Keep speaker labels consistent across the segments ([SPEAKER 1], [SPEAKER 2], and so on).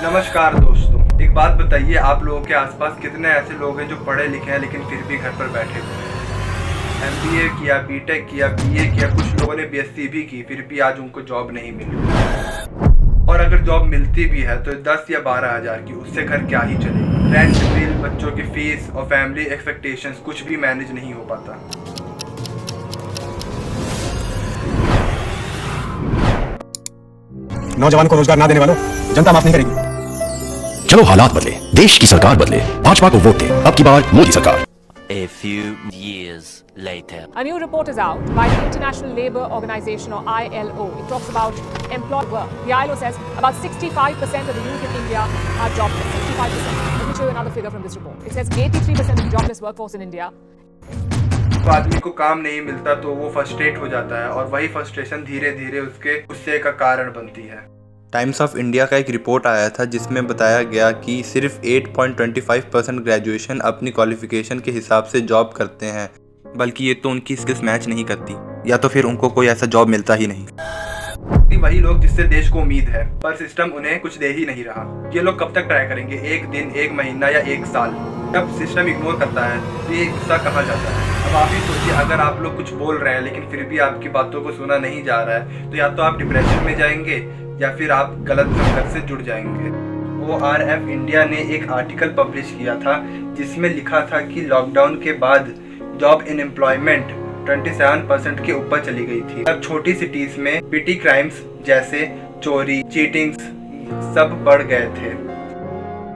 [SPEAKER 1] नमस्कार दोस्तों, एक बात बताइए, आप लोगों के आसपास कितने ऐसे लोग हैं जो पढ़े लिखे हैं लेकिन फिर भी घर पर बैठे हुए हैं। MBA किया, BTech किया, BA किया, कुछ लोगों ने BSc भी की, फिर भी आज उनको जॉब नहीं मिल रही। और अगर जॉब मिलती भी है तो 10 या 12 हज़ार की, उससे घर क्या ही चलेगा। रेंट बिल, बच्चों की फीस और फैमिली एक्सपेक्टेशंस कुछ भी मैनेज नहीं हो पाता।
[SPEAKER 2] नौजवान को रोजगार ना देने वालों, जनता माफ नहीं करेगी।
[SPEAKER 3] चलो हालात बदले, देश की सरकार बदले, भाजपा को वोट दे, अब की बार मोदी सरकार।
[SPEAKER 4] A few years later.
[SPEAKER 5] A new report is out by the International Labour Organization or ILO. It talks about employed work. The ILO says about 65% of the youth in India are jobless. 65%. Let me show you another figure from this report. It says 83% of the jobless workforce in India.
[SPEAKER 1] तो आदमी को काम नहीं मिलता तो वो frustrate हो जाता है और वही फ्रस्ट्रेशन धीरे धीरे उसके गुस्से का कारण बनती है। टाइम्स ऑफ इंडिया का एक रिपोर्ट आया था जिसमें बताया गया कि सिर्फ 8.25% ग्रेजुएशन अपनी क्वालिफिकेशन के हिसाब से जॉब करते हैं, बल्कि ये तो उनकी स्किल्स मैच नहीं करती, या तो फिर उनको कोई ऐसा जॉब मिलता ही नहीं। वही लोग जिससे देश को उम्मीद है, पर सिस्टम उन्हें कुछ दे ही नहीं रहा। ये लोग कब तक ट्राई करेंगे? एक दिन, एक महीना या एक साल? जब सिस्टम इग्नोर करता है तो ये गुस्सा कहाँ जाता है? अब आप ही सोचिए, अगर आप लोग कुछ बोल रहे हैं लेकिन फिर भी आपकी बातों को सुना नहीं जा रहा है तो या तो आप डिप्रेशन में जाएंगे या फिर आप गलत संगत से जुड़ जाएंगे। ORF इंडिया ने एक आर्टिकल पब्लिश किया था जिसमें लिखा था कि लॉकडाउन के बाद जॉब अनएम्प्लॉयमेंट 27% के ऊपर चली गई थी। अब छोटी सिटीज में पिटी क्राइम्स जैसे चोरी, चीटिंग्स सब बढ़ गए थे।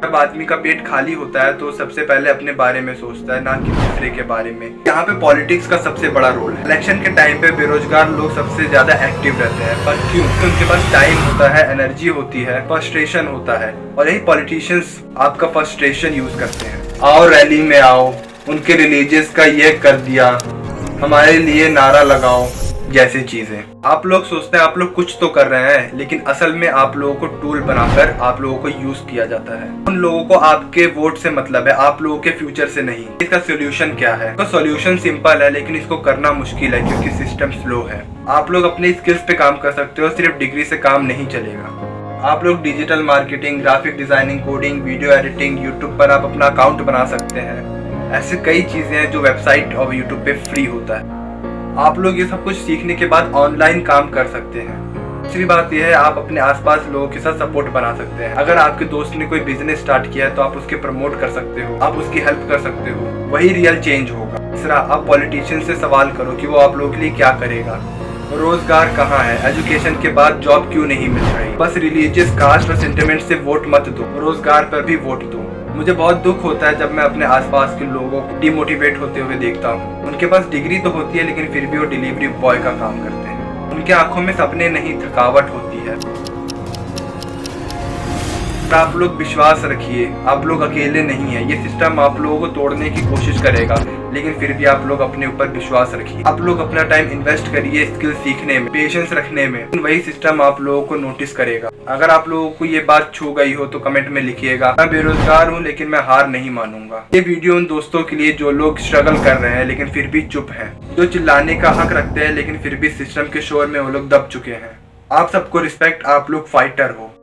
[SPEAKER 1] जब आदमी का पेट खाली होता है तो सबसे पहले अपने बारे में सोचता है, ना कि दूसरे के बारे में। यहाँ पे पॉलिटिक्स का सबसे बड़ा रोल है। इलेक्शन के टाइम पे बेरोजगार लोग सबसे ज्यादा एक्टिव रहते हैं, पर क्यों? क्योंकि उनके पास टाइम होता है, एनर्जी होती है, फ्रस्ट्रेशन होता है, और यही पॉलिटिशियंस आपका फ्रस्ट्रेशन यूज करते हैं। आओ रैली में आओ, उनके रिलीजियस का ये कर दिया, हमारे लिए नारा लगाओ जैसी चीजें। आप लोग सोचते हैं आप लोग कुछ तो कर रहे हैं, लेकिन असल में आप लोगों को टूल बनाकर आप लोगों को यूज किया जाता है। उन लोगों को आपके वोट से मतलब है, आप लोगों के फ्यूचर से नहीं। इसका सोल्यूशन क्या है? तो सोल्यूशन सिंपल है, लेकिन इसको करना मुश्किल है क्योंकि सिस्टम स्लो है। आप लोग अपनी स्किल्स पे काम कर सकते हो, सिर्फ डिग्री से काम नहीं चलेगा। आप लोग digital marketing, graphic designing, coding, video editing, YouTube पर आप अपना अकाउंट बना सकते हैं। ऐसे कई चीजें हैं जो वेबसाइट और यूट्यूब पे फ्री होता है। आप लोग ये सब कुछ सीखने के बाद ऑनलाइन काम कर सकते हैं। दूसरी बात यह है, आप अपने आसपास लोगों के साथ सपोर्ट बना सकते हैं। अगर आपके दोस्त ने कोई बिजनेस स्टार्ट किया है तो आप उसके प्रमोट कर सकते हो, आप उसकी हेल्प कर सकते हो, वही रियल चेंज होगा। तीसरा, आप पॉलिटिशियन से सवाल करो कि वो आप लोगों के लिए क्या करेगा। रोजगार कहाँ है? एजुकेशन के बाद जॉब क्यों नहीं मिल रही? बस रिलीजियस, कास्ट और सेंटिमेंट से वोट मत दो, रोजगार पर भी वोट दो। मुझे बहुत दुख होता है जब मैं अपने आसपास के लोगों को डिमोटिवेट होते हुए देखता हूँ। उनके पास डिग्री तो होती है लेकिन फिर भी वो डिलीवरी बॉय का काम करते हैं। उनके आंखों में सपने नहीं, थकावट होती है। आप लोग विश्वास रखिए, आप लोग अकेले नहीं हैं। ये सिस्टम आप लोगों को तोड़ने की कोशिश करेगा, लेकिन फिर भी आप लोग अपने ऊपर विश्वास रखिए। आप लोग अपना टाइम इन्वेस्ट करिए स्किल सीखने में, पेशेंस रखने में। वही सिस्टम आप लोगों को नोटिस करेगा। अगर आप लोगों को ये बात छू गई हो तो कमेंट में लिखिएगा, मैं बेरोजगार हूँ लेकिन मैं हार नहीं मानूंगा। ये वीडियो उन दोस्तों के लिए जो लोग स्ट्रगल कर रहे हैं लेकिन फिर भी चुप हैं, जो चिल्लाने का हक रखते हैं लेकिन फिर भी सिस्टम के शोर में वो लोग दब चुके हैं। आप सबको रिस्पेक्ट, आप लोग फाइटर हो।